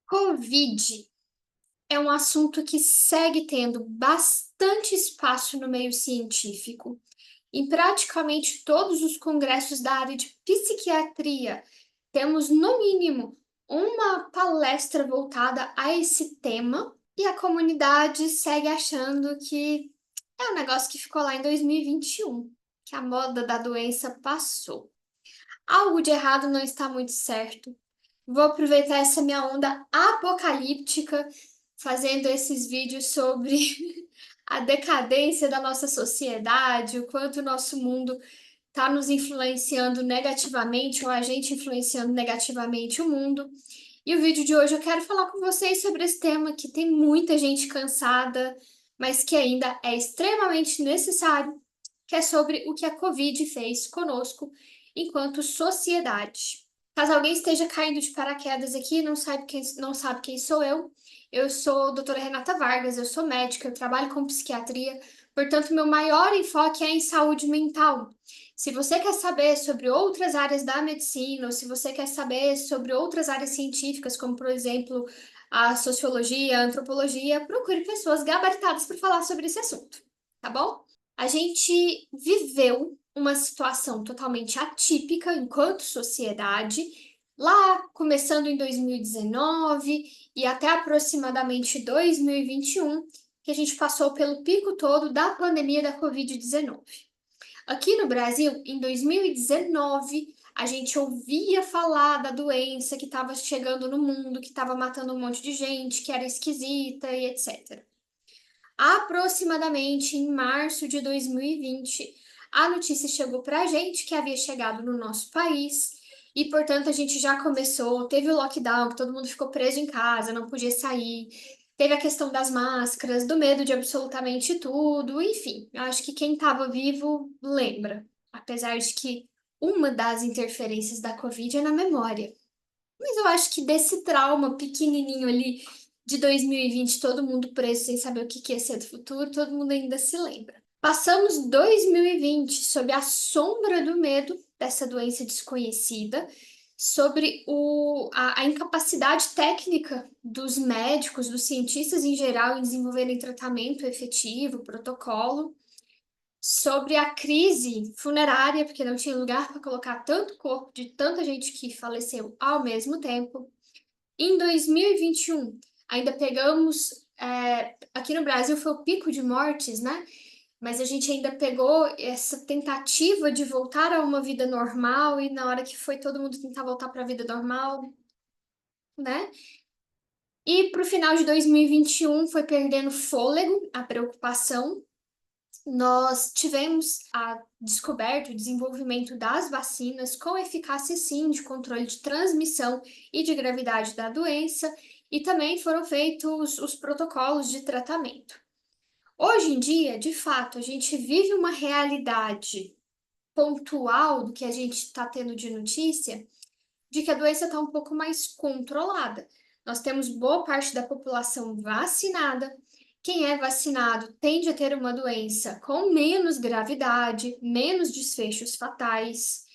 Covid é um assunto que segue tendo bastante espaço no meio científico. Em praticamente todos os congressos da área de psiquiatria, temos, no mínimo, uma palestra voltada a esse tema, e a comunidade segue achando que é um negócio que ficou lá em 2021, que a moda da doença passou. Algo de errado não está muito certo. Vou aproveitar essa minha onda apocalíptica, fazendo esses vídeos sobre a decadência da nossa sociedade, o quanto o nosso mundo está nos influenciando negativamente, ou a gente influenciando negativamente o mundo. E o vídeo de hoje eu quero falar com vocês sobre esse tema que tem muita gente cansada, mas que ainda é extremamente necessário, que é sobre o que a Covid fez conosco enquanto sociedade. Caso alguém esteja caindo de paraquedas aqui e não sabe quem sou eu sou a doutora Renata Vargas, eu sou médica, eu trabalho com psiquiatria, portanto, meu maior enfoque é em saúde mental. Se você quer saber sobre outras áreas da medicina, ou se você quer saber sobre outras áreas científicas, como, por exemplo, a sociologia, a antropologia, procure pessoas gabaritadas para falar sobre esse assunto, tá bom? A gente viveu uma situação totalmente atípica enquanto sociedade, lá começando em 2019 e até aproximadamente 2021, que a gente passou pelo pico todo da pandemia da Covid-19. Aqui no Brasil, em 2019, a gente ouvia falar da doença que estava chegando no mundo, que estava matando um monte de gente, que era esquisita e etc. Aproximadamente em março de 2020, a notícia chegou para a gente que havia chegado no nosso país e, portanto, a gente já começou. Teve o lockdown, que todo mundo ficou preso em casa, não podia sair. Teve a questão das máscaras, do medo de absolutamente tudo, enfim. Eu acho que quem estava vivo lembra, apesar de que uma das interferências da Covid é na memória. Mas eu acho que desse trauma pequenininho ali de 2020, todo mundo preso sem saber o que que ia ser do futuro, todo mundo ainda se lembra. Passamos 2020 sob a sombra do medo dessa doença desconhecida, sobre a incapacidade técnica dos médicos, dos cientistas em geral, em desenvolverem tratamento efetivo, protocolo, sobre a crise funerária, porque não tinha lugar para colocar tanto corpo de tanta gente que faleceu ao mesmo tempo. Em 2021, ainda pegamos, aqui no Brasil foi o pico de mortes, né? Mas a gente ainda pegou essa tentativa de voltar a uma vida normal, e na hora que foi todo mundo tentar voltar para a vida normal, né? E para o final de 2021 foi perdendo fôlego, a preocupação. Nós tivemos a descoberta, o desenvolvimento das vacinas com eficácia sim de controle de transmissão e de gravidade da doença, e também foram feitos os protocolos de tratamento. Hoje em dia, de fato, a gente vive uma realidade pontual do que a gente está tendo de notícia, de que a doença está um pouco mais controlada. Nós temos boa parte da população vacinada. Quem é vacinado tende a ter uma doença com menos gravidade, menos desfechos fatais.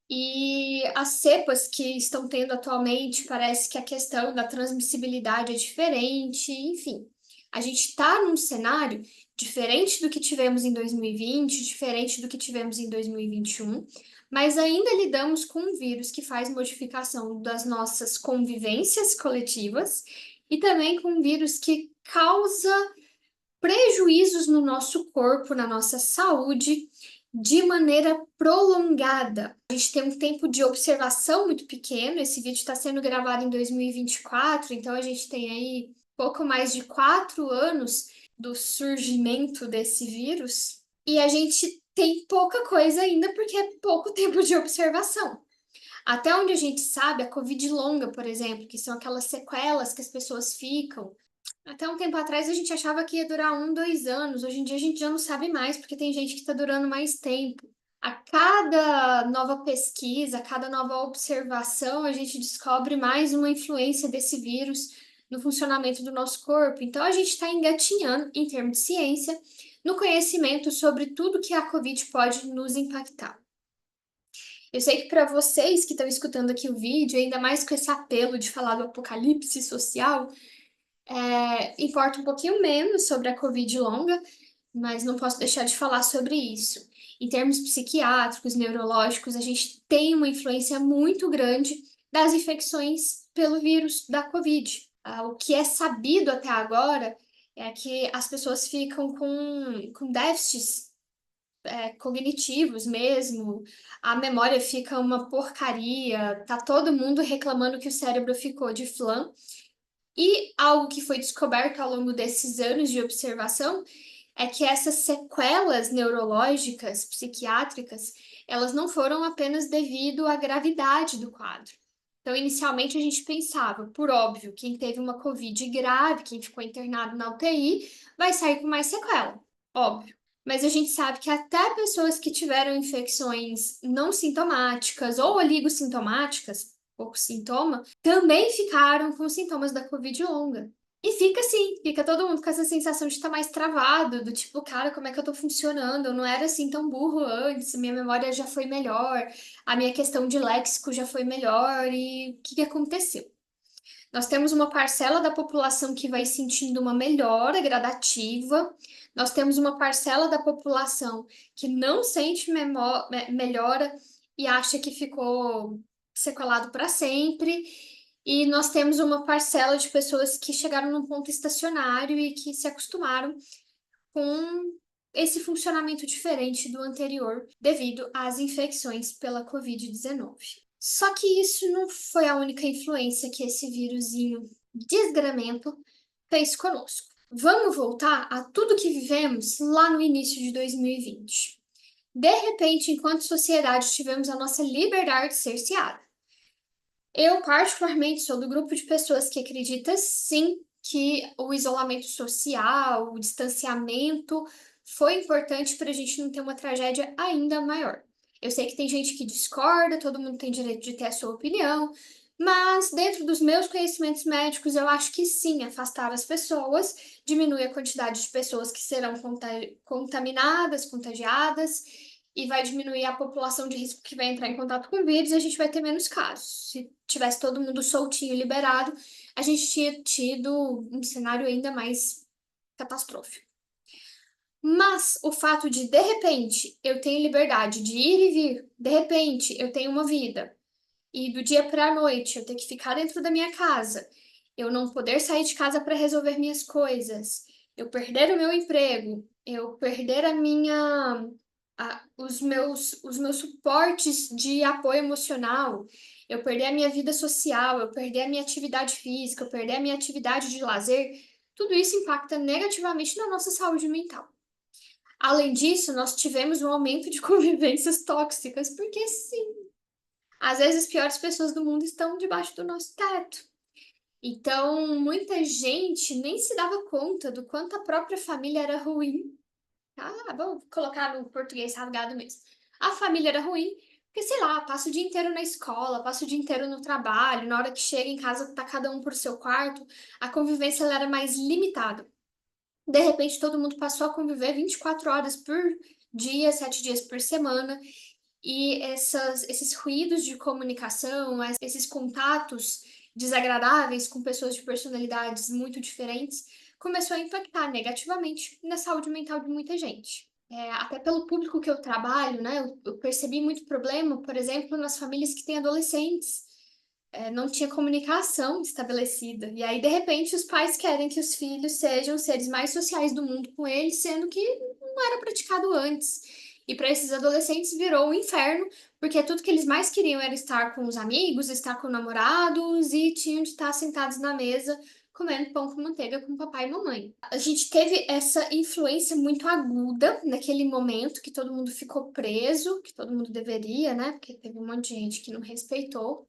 E as cepas que estão tendo atualmente, parece que a questão da transmissibilidade é diferente, enfim. A gente está num cenário diferente do que tivemos em 2020, diferente do que tivemos em 2021, mas ainda lidamos com um vírus que faz modificação das nossas convivências coletivas e também com um vírus que causa prejuízos no nosso corpo, na nossa saúde, de maneira prolongada. A gente tem um tempo de observação muito pequeno. Esse vídeo está sendo gravado em 2024, então a gente tem aí pouco mais de 4 anos do surgimento desse vírus, e a gente tem pouca coisa ainda porque é pouco tempo de observação. Até onde a gente sabe, a Covid longa, por exemplo, que são aquelas sequelas que as pessoas ficam. Até um tempo atrás a gente achava que ia durar 1, 2 anos. Hoje em dia a gente já não sabe mais, porque tem gente que está durando mais tempo. A cada nova pesquisa, a cada nova observação, a gente descobre mais uma influência desse vírus no funcionamento do nosso corpo. Então a gente está engatinhando, em termos de ciência, no conhecimento sobre tudo que a Covid pode nos impactar. Eu sei que para vocês que estão escutando aqui o vídeo, ainda mais com esse apelo de falar do apocalipse social, importa um pouquinho menos sobre a Covid longa, mas não posso deixar de falar sobre isso. Em termos psiquiátricos, neurológicos, a gente tem uma influência muito grande das infecções pelo vírus da Covid. O que é sabido até agora é que as pessoas ficam com déficits cognitivos mesmo, a memória fica uma porcaria, tá todo mundo reclamando que o cérebro ficou de flan. E algo que foi descoberto ao longo desses anos de observação é que essas sequelas neurológicas, psiquiátricas, elas não foram apenas devido à gravidade do quadro. Então, inicialmente, a gente pensava, por óbvio, quem teve uma Covid grave, quem ficou internado na UTI, vai sair com mais sequela, óbvio. Mas a gente sabe que até pessoas que tiveram infecções não sintomáticas ou oligossintomáticas, pouco sintoma, também ficaram com sintomas da Covid longa. E fica assim, fica todo mundo com essa sensação de estar mais travado, do tipo, cara, como é que eu tô funcionando? Eu não era assim tão burro antes, minha memória já foi melhor, a minha questão de léxico já foi melhor, e o que que aconteceu? Nós temos uma parcela da população que vai sentindo uma melhora gradativa, nós temos uma parcela da população que não sente melhora e acha que ficou sequelado para sempre, e nós temos uma parcela de pessoas que chegaram num ponto estacionário e que se acostumaram com esse funcionamento diferente do anterior devido às infecções pela Covid-19. Só que isso não foi a única influência que esse vírusinho desgramento fez conosco. Vamos voltar a tudo que vivemos lá no início de 2020. De repente, enquanto sociedade, tivemos a nossa liberdade cerceada. Eu, particularmente, sou do grupo de pessoas que acredita sim que o isolamento social, o distanciamento foi importante para a gente não ter uma tragédia ainda maior. Eu sei que tem gente que discorda, todo mundo tem direito de ter a sua opinião, mas dentro dos meus conhecimentos médicos, eu acho que sim, afastar as pessoas diminui a quantidade de pessoas que serão contaminadas, contagiadas, e vai diminuir a população de risco que vai entrar em contato com o vírus e a gente vai ter menos casos. Se tivesse todo mundo soltinho, liberado, a gente tinha tido um cenário ainda mais catastrófico. Mas o fato de repente, eu tenho liberdade de ir e vir, de repente, eu tenho uma vida, e do dia para a noite eu ter que ficar dentro da minha casa, eu não poder sair de casa para resolver minhas coisas, eu perder o meu emprego, eu perder os meus suportes de apoio emocional, eu perder a minha vida social, eu perder a minha atividade física, eu perder a minha atividade de lazer, tudo isso impacta negativamente na nossa saúde mental. Além disso, nós tivemos um aumento de convivências tóxicas, porque sim, às vezes as piores pessoas do mundo estão debaixo do nosso teto. Então, muita gente nem se dava conta do quanto a própria família era ruim. Vamos colocar no português rasgado mesmo. A família era ruim, porque, sei lá, passa o dia inteiro na escola, passa o dia inteiro no trabalho, na hora que chega em casa tá cada um por seu quarto, a convivência ela era mais limitada. De repente, todo mundo passou a conviver 24 horas por dia, 7 dias por semana, e esses ruídos de comunicação, esses contatos desagradáveis com pessoas de personalidades muito diferentes, começou a impactar negativamente na saúde mental de muita gente. Até pelo público que eu trabalho, né, eu percebi muito problema, por exemplo, nas famílias que têm adolescentes. Não tinha comunicação estabelecida. E aí, de repente, os pais querem que os filhos sejam os seres mais sociais do mundo com eles, sendo que não era praticado antes. E para esses adolescentes virou um inferno, porque tudo que eles mais queriam era estar com os amigos, estar com namorados e tinham de estar sentados na mesa comendo pão com manteiga com papai e mamãe. A gente teve essa influência muito aguda naquele momento que todo mundo ficou preso, que todo mundo deveria, né? Porque teve um monte de gente que não respeitou.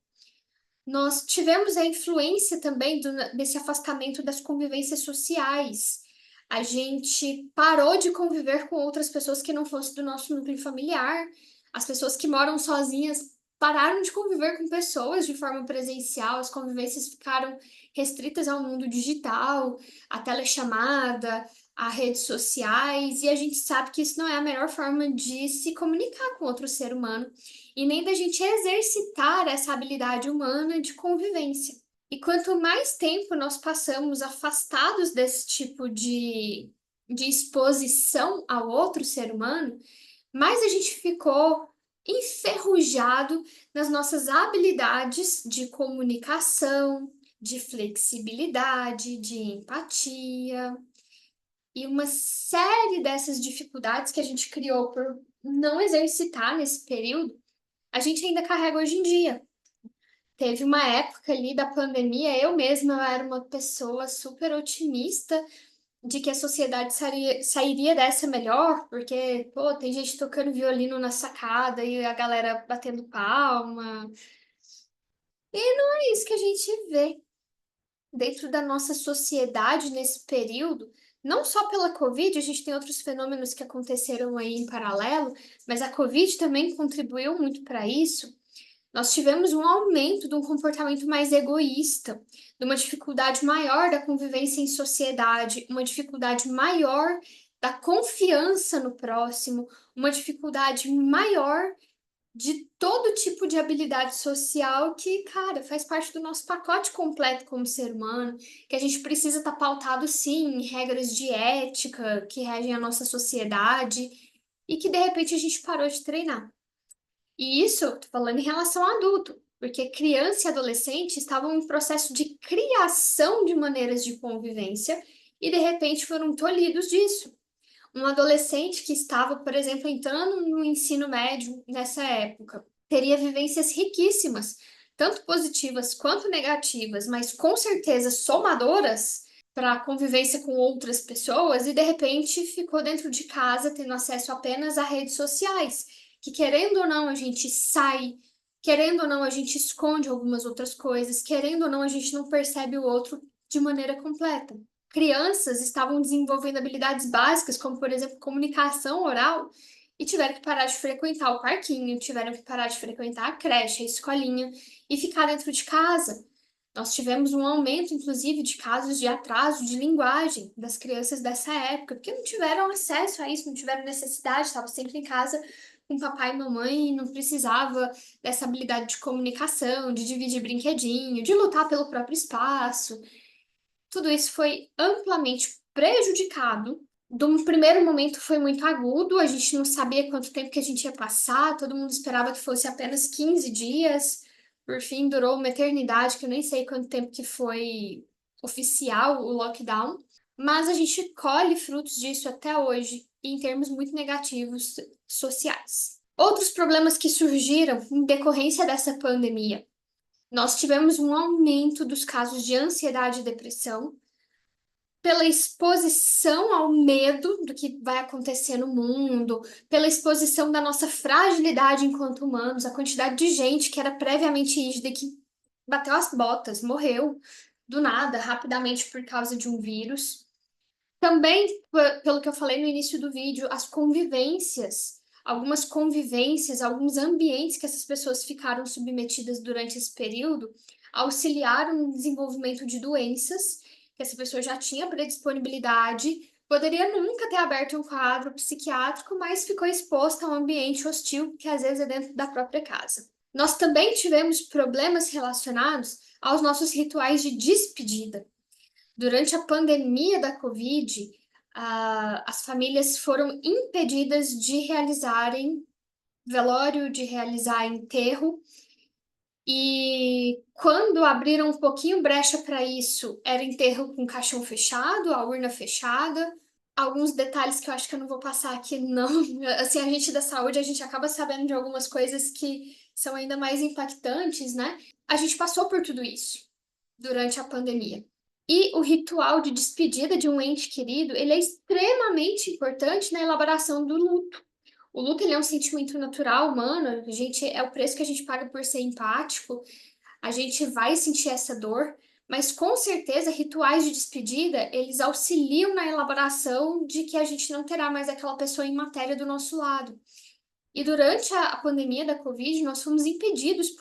Nós tivemos a influência também desse afastamento das convivências sociais. A gente parou de conviver com outras pessoas que não fossem do nosso núcleo familiar. As pessoas que moram sozinhas pararam de conviver com pessoas de forma presencial, as convivências ficaram restritas ao mundo digital, a telechamada, a redes sociais, e a gente sabe que isso não é a melhor forma de se comunicar com outro ser humano, e nem da gente exercitar essa habilidade humana de convivência. E quanto mais tempo nós passamos afastados desse tipo de exposição ao outro ser humano, mais a gente ficou enferrujado nas nossas habilidades de comunicação, de flexibilidade, de empatia. E uma série dessas dificuldades que a gente criou por não exercitar nesse período, a gente ainda carrega hoje em dia. Teve uma época ali da pandemia, eu mesma era uma pessoa super otimista de que a sociedade sairia dessa melhor, porque, pô, tem gente tocando violino na sacada e a galera batendo palma. E não é isso que a gente vê dentro da nossa sociedade nesse período. Não só pela Covid, a gente tem outros fenômenos que aconteceram aí em paralelo, mas a Covid também contribuiu muito para isso. Nós tivemos um aumento de um comportamento mais egoísta, de uma dificuldade maior da convivência em sociedade, uma dificuldade maior da confiança no próximo, uma dificuldade maior de todo tipo de habilidade social que, cara, faz parte do nosso pacote completo como ser humano, que a gente precisa estar pautado, sim, em regras de ética que regem a nossa sociedade e que, de repente, a gente parou de treinar. E isso, tô falando em relação a adulto, porque criança e adolescente estavam em processo de criação de maneiras de convivência e de repente foram tolhidos disso. Um adolescente que estava, por exemplo, entrando no ensino médio nessa época, teria vivências riquíssimas, tanto positivas quanto negativas, mas com certeza somadoras para a convivência com outras pessoas e de repente ficou dentro de casa tendo acesso apenas a redes sociais, que querendo ou não a gente sai, querendo ou não a gente esconde algumas outras coisas, querendo ou não a gente não percebe o outro de maneira completa. Crianças estavam desenvolvendo habilidades básicas, como por exemplo comunicação oral, e tiveram que parar de frequentar o parquinho, tiveram que parar de frequentar a creche, a escolinha e ficar dentro de casa. Nós tivemos um aumento, inclusive, de casos de atraso de linguagem das crianças dessa época, porque não tiveram acesso a isso, não tiveram necessidade, estavam sempre em casa com papai e mamãe e não precisava dessa habilidade de comunicação, de dividir brinquedinho, de lutar pelo próprio espaço. Tudo isso foi amplamente prejudicado. De um primeiro momento foi muito agudo, a gente não sabia quanto tempo que a gente ia passar, todo mundo esperava que fosse apenas 15 dias. Por fim, durou uma eternidade, que eu nem sei quanto tempo que foi oficial o lockdown. Mas a gente colhe frutos disso até hoje, em termos muito negativos sociais. Outros problemas que surgiram em decorrência dessa pandemia. Nós tivemos um aumento dos casos de ansiedade e depressão, pela exposição ao medo do que vai acontecer no mundo, pela exposição da nossa fragilidade enquanto humanos, a quantidade de gente que era previamente rígida e que bateu as botas, morreu do nada, rapidamente por causa de um vírus. Também, pelo que eu falei no início do vídeo, as convivências, algumas convivências, alguns ambientes que essas pessoas ficaram submetidas durante esse período auxiliaram no desenvolvimento de doenças que essa pessoa já tinha predisponibilidade, poderia nunca ter aberto um quadro psiquiátrico, mas ficou exposta a um ambiente hostil que às vezes é dentro da própria casa. Nós também tivemos problemas relacionados aos nossos rituais de despedida. Durante a pandemia da Covid, as famílias foram impedidas de realizarem velório, de realizar enterro, e quando abriram um pouquinho brecha para isso, era enterro com caixão fechado, a urna fechada. Alguns detalhes que eu acho que eu não vou passar aqui, não. Assim, a gente da saúde, a gente acaba sabendo de algumas coisas que são ainda mais impactantes, né? A gente passou por tudo isso durante a pandemia. E o ritual de despedida de um ente querido, ele é extremamente importante na elaboração do luto. O luto, ele é um sentimento natural, humano, a gente, é o preço que a gente paga por ser empático, a gente vai sentir essa dor, mas com certeza rituais de despedida, eles auxiliam na elaboração de que a gente não terá mais aquela pessoa em matéria do nosso lado. E durante a pandemia da Covid, nós fomos impedidos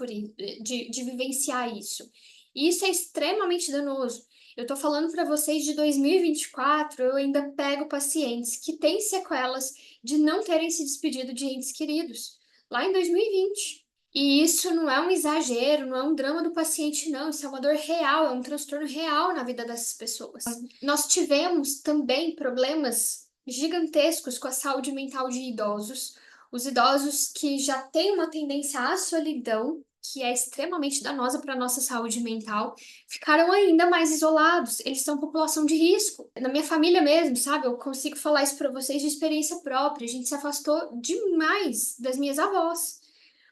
de vivenciar isso. E isso é extremamente danoso. Eu tô falando para vocês de 2024, eu ainda pego pacientes que têm sequelas de não terem se despedido de entes queridos, lá em 2020. E isso não é um exagero, não é um drama do paciente, não. Isso é uma dor real, é um transtorno real na vida dessas pessoas. Nós tivemos também problemas gigantescos com a saúde mental de idosos. Os idosos que já têm uma tendência à solidão, que é extremamente danosa para a nossa saúde mental, ficaram ainda mais isolados. Eles são população de risco. Na minha família mesmo, sabe? Eu consigo falar isso para vocês de experiência própria. A gente se afastou demais das minhas avós.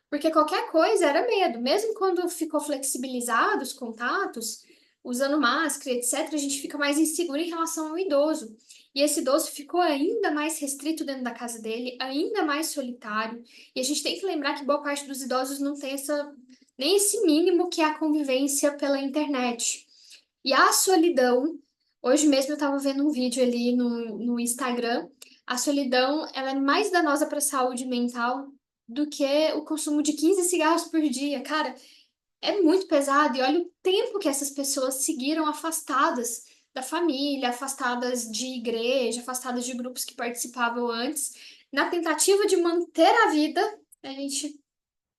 Porque qualquer coisa era medo. Mesmo quando ficou flexibilizado os contatos, usando máscara, etc., a gente fica mais inseguro em relação ao idoso. E esse idoso ficou ainda mais restrito dentro da casa dele, ainda mais solitário. E a gente tem que lembrar que boa parte dos idosos não tem nem esse mínimo que é a convivência pela internet. E a solidão, hoje mesmo eu estava vendo um vídeo ali no Instagram, a solidão ela é mais danosa para a saúde mental do que o consumo de 15 cigarros por dia. Cara, é muito pesado e olha o tempo que essas pessoas seguiram afastadas da família, afastadas de igreja, afastadas de grupos que participavam antes, na tentativa de manter a vida, a gente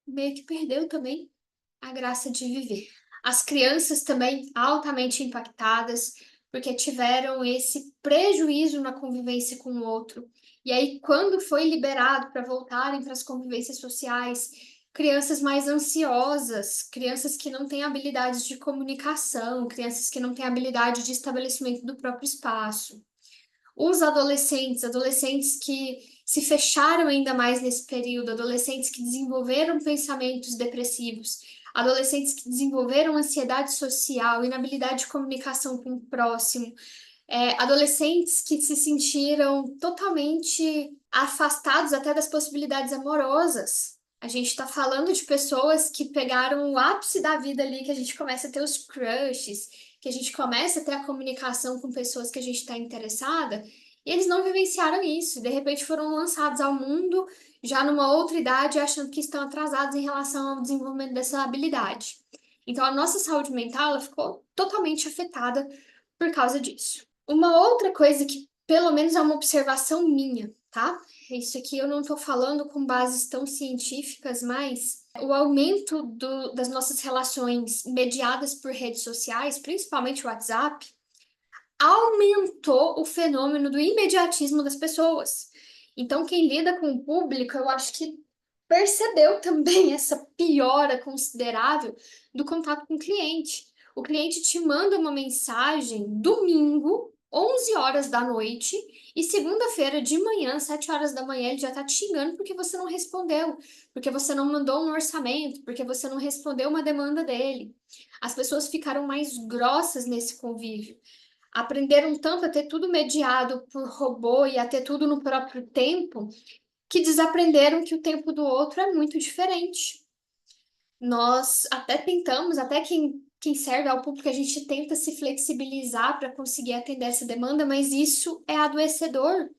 meio que perdeu também a graça de viver. As crianças também altamente impactadas, porque tiveram esse prejuízo na convivência com o outro. E aí, quando foi liberado para voltarem para as convivências sociais, crianças mais ansiosas, crianças que não têm habilidades de comunicação, crianças que não têm habilidade de estabelecimento do próprio espaço. Os adolescentes que se fecharam ainda mais nesse período, adolescentes que desenvolveram pensamentos depressivos, adolescentes que desenvolveram ansiedade social, inabilidade de comunicação com o próximo, adolescentes que se sentiram totalmente afastados até das possibilidades amorosas. A gente está falando de pessoas que pegaram o ápice da vida ali, que a gente começa a ter os crushes, que a gente começa a ter a comunicação com pessoas que a gente está interessada, e eles não vivenciaram isso. De repente foram lançados ao mundo já numa outra idade, achando que estão atrasados em relação ao desenvolvimento dessa habilidade. Então, a nossa saúde mental ela ficou totalmente afetada por causa disso. Uma outra coisa que, pelo menos, é uma observação minha, tá? Isso aqui eu não estou falando com bases tão científicas, mas o aumento das nossas relações mediadas por redes sociais, principalmente o WhatsApp, aumentou o fenômeno do imediatismo das pessoas. Então, quem lida com o público, eu acho que percebeu também essa piora considerável do contato com o cliente. O cliente te manda uma mensagem domingo, 11 horas da noite, e segunda-feira de manhã, 7 horas da manhã, ele já tá te xingando porque você não respondeu, porque você não mandou um orçamento, porque você não respondeu uma demanda dele. As pessoas ficaram mais grossas nesse convívio. Aprenderam tanto a ter tudo mediado por robô e a ter tudo no próprio tempo, que desaprenderam que o tempo do outro é muito diferente. Nós até tentamos, até quem serve ao público, a gente tenta se flexibilizar para conseguir atender essa demanda, mas isso é adoecedor.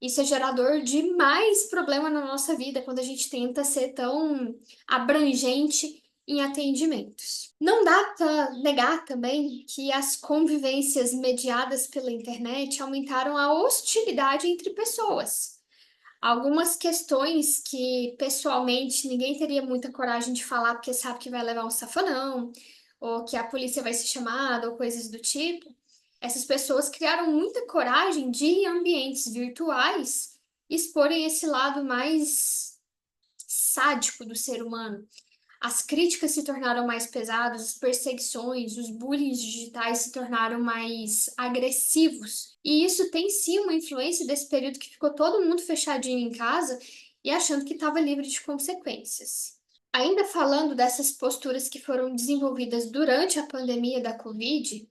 Isso é gerador de mais problema na nossa vida quando a gente tenta ser tão abrangente em atendimentos. Não dá para negar também que as convivências mediadas pela internet aumentaram a hostilidade entre pessoas. Algumas questões que pessoalmente ninguém teria muita coragem de falar porque sabe que vai levar um safanão, ou que a polícia vai ser chamada, ou coisas do tipo. Essas pessoas criaram muita coragem de, em ambientes virtuais, exporem esse lado mais sádico do ser humano. As críticas se tornaram mais pesadas, as perseguições, os bullying digitais se tornaram mais agressivos. E isso tem sim uma influência desse período que ficou todo mundo fechadinho em casa e achando que estava livre de consequências. Ainda falando dessas posturas que foram desenvolvidas durante a pandemia da Covid,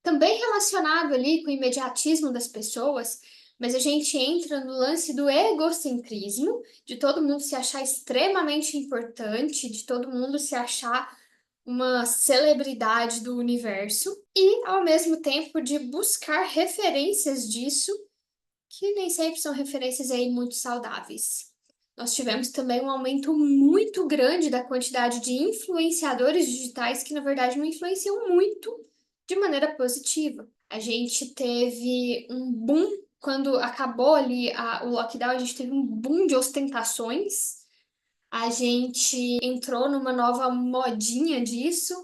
também relacionado ali com o imediatismo das pessoas, mas a gente entra no lance do egocentrismo, de todo mundo se achar extremamente importante, de todo mundo se achar uma celebridade do universo, e ao mesmo tempo de buscar referências disso, que nem sempre são referências aí muito saudáveis. Nós tivemos também um aumento muito grande da quantidade de influenciadores digitais que, na verdade, não influenciam muito de maneira positiva. A gente teve um boom, quando acabou ali o lockdown, a gente teve um boom de ostentações. A gente entrou numa nova modinha disso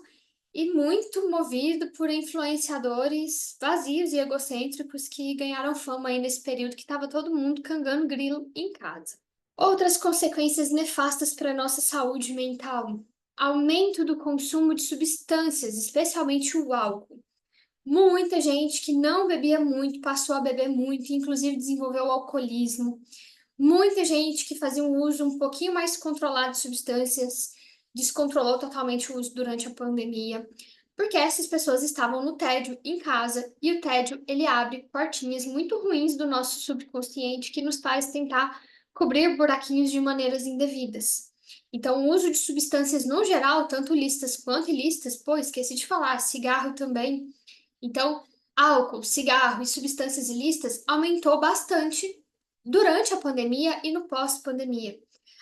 e muito movido por influenciadores vazios e egocêntricos que ganharam fama aí nesse período que estava todo mundo cangando grilo em casa. Outras consequências nefastas para a nossa saúde mental: aumento do consumo de substâncias, especialmente o álcool. Muita gente que não bebia muito passou a beber muito, inclusive desenvolveu alcoolismo. Muita gente que fazia um uso um pouquinho mais controlado de substâncias descontrolou totalmente o uso durante a pandemia, porque essas pessoas estavam no tédio em casa e o tédio ele abre portinhas muito ruins do nosso subconsciente que nos faz tentar cobrir buraquinhos de maneiras indevidas. Então, o uso de substâncias no geral, tanto lícitas quanto ilícitas, pô, esqueci de falar, cigarro também. Então, álcool, cigarro e substâncias ilícitas aumentou bastante durante a pandemia e no pós-pandemia.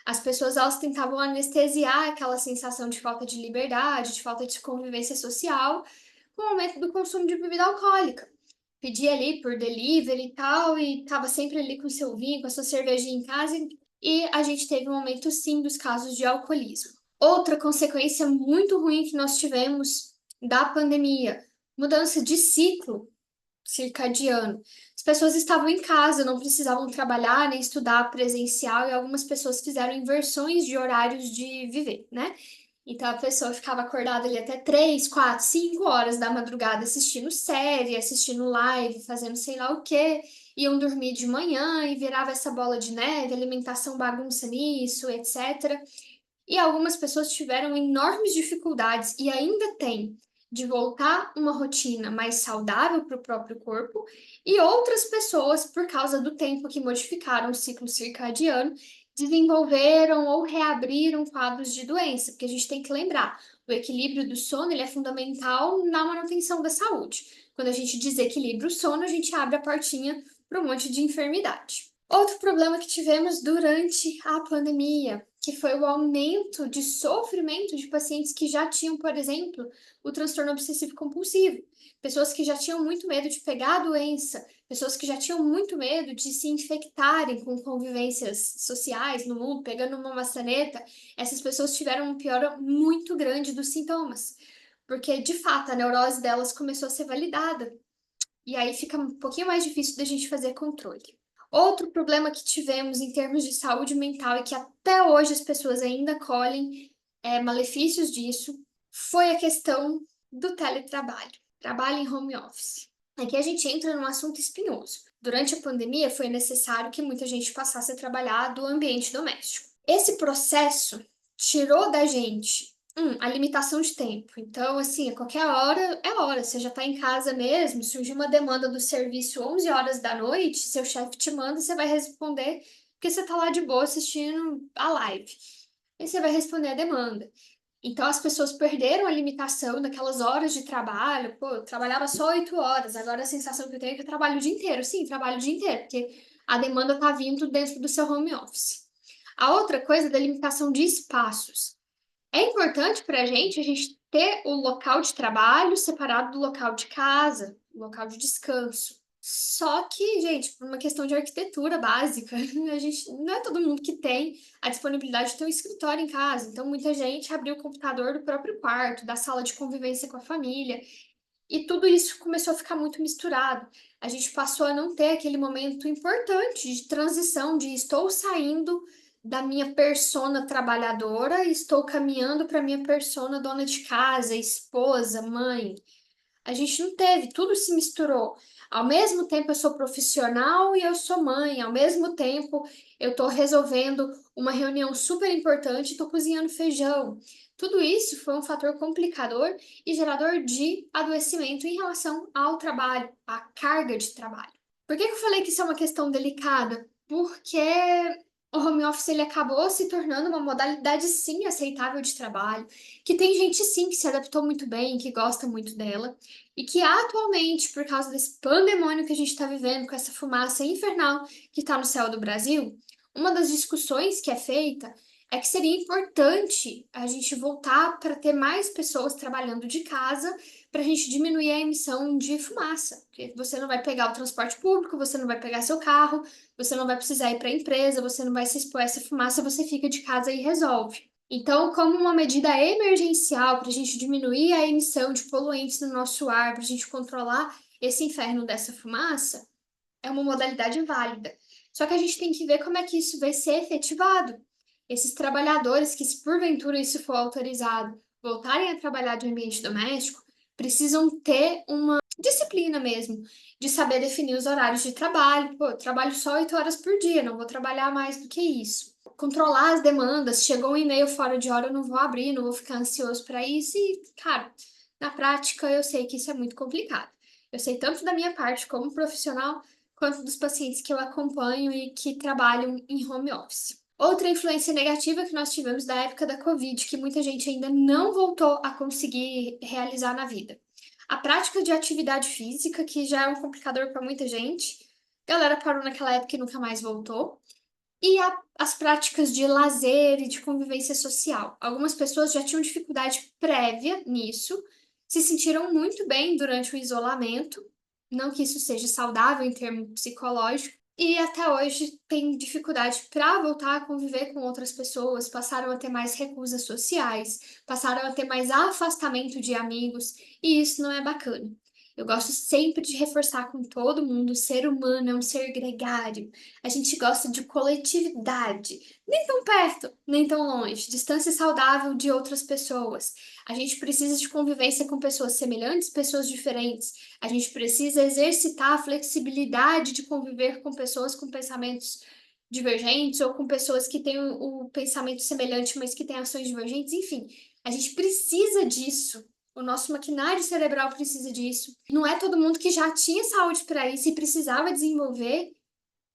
As pessoas elas tentavam anestesiar aquela sensação de falta de liberdade, de falta de convivência social, com o aumento do consumo de bebida alcoólica. Pedia ali por delivery e tal, e estava sempre ali com seu vinho, com a sua cervejinha em casa, e a gente teve um aumento sim dos casos de alcoolismo. Outra consequência muito ruim que nós tivemos da pandemia: mudança de ciclo circadiano. As pessoas estavam em casa, não precisavam trabalhar nem estudar presencial, e algumas pessoas fizeram inversões de horários de viver, né? Então a pessoa ficava acordada ali até 3, 4, 5 horas da madrugada assistindo série, assistindo live, fazendo sei lá o quê, iam dormir de manhã e virava essa bola de neve, alimentação bagunça nisso, etc. E algumas pessoas tiveram enormes dificuldades e ainda têm de voltar uma rotina mais saudável para o próprio corpo, e outras pessoas, por causa do tempo que modificaram o ciclo circadiano, desenvolveram ou reabriram quadros de doença, porque a gente tem que lembrar, o equilíbrio do sono ele é fundamental na manutenção da saúde. Quando a gente desequilibra o sono, a gente abre a portinha para um monte de enfermidade. Outro problema que tivemos durante a pandemia, que foi o aumento de sofrimento de pacientes que já tinham, por exemplo, o transtorno obsessivo compulsivo, pessoas que já tinham muito medo de pegar a doença, pessoas que já tinham muito medo de se infectarem com convivências sociais no mundo, pegando uma maçaneta. Essas pessoas tiveram um pior muito grande dos sintomas, porque de fato a neurose delas começou a ser validada. E aí fica um pouquinho mais difícil da gente fazer controle. Outro problema que tivemos em termos de saúde mental e que até hoje as pessoas ainda colhem malefícios disso foi a questão do teletrabalho, trabalho em home office. Aqui a gente entra num assunto espinhoso. Durante a pandemia foi necessário que muita gente passasse a trabalhar do ambiente doméstico. Esse processo tirou da gente a limitação de tempo. Então, assim, a qualquer hora é hora. Você já está em casa mesmo, surgiu uma demanda do serviço 11 horas da noite, seu chefe te manda, você vai responder porque você está lá de boa assistindo a live. E você vai responder a demanda. Então, as pessoas perderam a limitação daquelas horas de trabalho. Pô, eu trabalhava só 8 horas, agora a sensação que eu tenho é que eu trabalho o dia inteiro. Sim, trabalho o dia inteiro, porque a demanda está vindo dentro do seu home office. A outra coisa é da limitação de espaços. É importante para a gente ter o local de trabalho separado do local de casa, local de descanso. Só que, gente, por uma questão de arquitetura básica, a gente não é todo mundo que tem a disponibilidade de ter um escritório em casa. Então, muita gente abriu o computador do próprio quarto, da sala de convivência com a família, e tudo isso começou a ficar muito misturado. A gente passou a não ter aquele momento importante de transição, de estou saindo da minha persona trabalhadora e estou caminhando para minha persona dona de casa, esposa, mãe. A gente não teve, tudo se misturou. Ao mesmo tempo eu sou profissional e eu sou mãe, ao mesmo tempo eu estou resolvendo uma reunião super importante e estou cozinhando feijão. Tudo isso foi um fator complicador e gerador de adoecimento em relação ao trabalho, à carga de trabalho. Por que que eu falei que isso é uma questão delicada? Porque o home office ele acabou se tornando uma modalidade sim aceitável de trabalho, que tem gente sim que se adaptou muito bem, que gosta muito dela, e que atualmente, por causa desse pandemônio que a gente está vivendo, com essa fumaça infernal que está no céu do Brasil, Uma das discussões que é feita é que seria importante a gente voltar para ter mais pessoas trabalhando de casa, para a gente diminuir a emissão de fumaça. Porque você não vai pegar o transporte público, você não vai pegar seu carro, você não vai precisar ir para a empresa, você não vai se expor a essa fumaça, você fica de casa e resolve. Então, como uma medida emergencial para a gente diminuir a emissão de poluentes no nosso ar, para a gente controlar esse inferno dessa fumaça, é uma modalidade válida. Só que a gente tem que ver como é que isso vai ser efetivado. Esses trabalhadores que, se porventura isso for autorizado, voltarem a trabalhar de ambiente doméstico, precisam ter uma disciplina mesmo, de saber definir os horários de trabalho. Pô, eu trabalho só 8 horas por dia, não vou trabalhar mais do que isso. Controlar as demandas, chegou um e-mail fora de hora, eu não vou abrir, não vou ficar ansioso para isso. E, cara, na prática eu sei que isso é muito complicado. Eu sei tanto da minha parte como profissional, quanto dos pacientes que eu acompanho e que trabalham em home office. Outra influência negativa que nós tivemos da época da Covid, que muita gente ainda não voltou a conseguir realizar na vida. A prática de atividade física, que já é um complicador para muita gente. A galera parou naquela época e nunca mais voltou. E as práticas de lazer e de convivência social. Algumas pessoas já tinham dificuldade prévia nisso, se sentiram muito bem durante o isolamento, não que isso seja saudável em termos psicológicos, e até hoje têm dificuldade para voltar a conviver com outras pessoas, passaram a ter mais recusas sociais, passaram a ter mais afastamento de amigos, e isso não é bacana. Eu gosto sempre de reforçar com todo mundo, o ser humano é um ser gregário. A gente gosta de coletividade, nem tão perto, nem tão longe, distância saudável de outras pessoas. A gente precisa de convivência com pessoas semelhantes, pessoas diferentes. A gente precisa exercitar a flexibilidade de conviver com pessoas com pensamentos divergentes ou com pessoas que têm o pensamento semelhante, mas que têm ações divergentes. Enfim, a gente precisa disso. O nosso maquinário cerebral precisa disso. Não é todo mundo que já tinha saúde para isso e precisava desenvolver.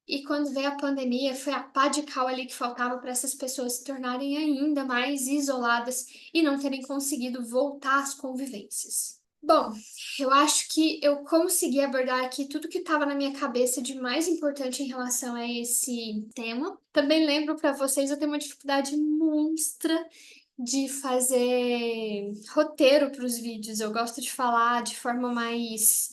E quando veio a pandemia, foi a pá de cal ali que faltava para essas pessoas se tornarem ainda mais isoladas e não terem conseguido voltar às convivências. Bom, eu acho que eu consegui abordar aqui tudo que estava na minha cabeça de mais importante em relação a esse tema. Também lembro para vocês, eu tenho uma dificuldade monstra de fazer roteiro para os vídeos. Eu gosto de falar de forma mais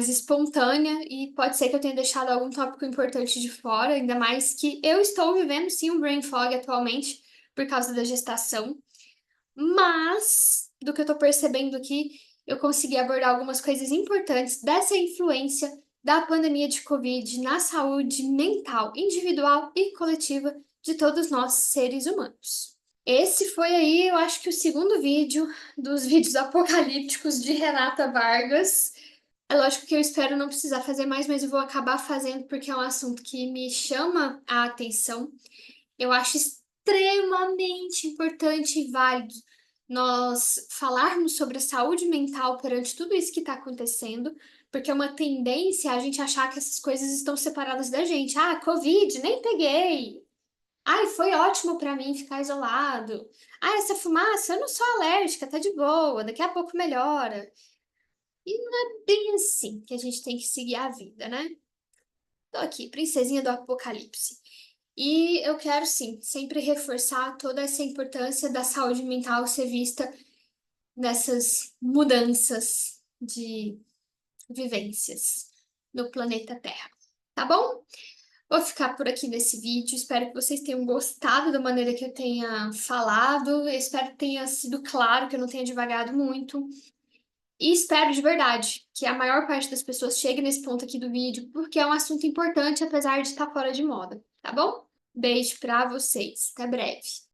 espontânea e pode ser que eu tenha deixado algum tópico importante de fora, ainda mais que eu estou vivendo sim um brain fog atualmente por causa da gestação, mas do que eu estou percebendo aqui, eu consegui abordar algumas coisas importantes dessa influência da pandemia de Covid na saúde mental, individual e coletiva de todos nós seres humanos. Esse foi aí, eu acho que o segundo vídeo dos vídeos apocalípticos de Renata Vargas. É lógico que eu espero não precisar fazer mais, mas eu vou acabar fazendo porque é um assunto que me chama a atenção. Eu acho extremamente importante e válido nós falarmos sobre a saúde mental perante tudo isso que está acontecendo, porque é uma tendência a gente achar que essas coisas estão separadas da gente. Ah, Covid, nem peguei. Ai, foi ótimo para mim ficar isolado. Ah, essa fumaça, eu não sou alérgica, tá de boa, daqui a pouco melhora. E não é bem assim que a gente tem que seguir a vida, né? Tô aqui, princesinha do apocalipse. E eu quero, sim, sempre reforçar toda essa importância da saúde mental ser vista nessas mudanças de vivências no planeta Terra. Tá bom? Vou ficar por aqui nesse vídeo. Espero que vocês tenham gostado da maneira que eu tenha falado. Eu espero que tenha sido claro, que eu não tenha divagado muito. E espero de verdade que a maior parte das pessoas chegue nesse ponto aqui do vídeo, porque é um assunto importante, apesar de estar fora de moda, tá bom? Beijo pra vocês. Até breve.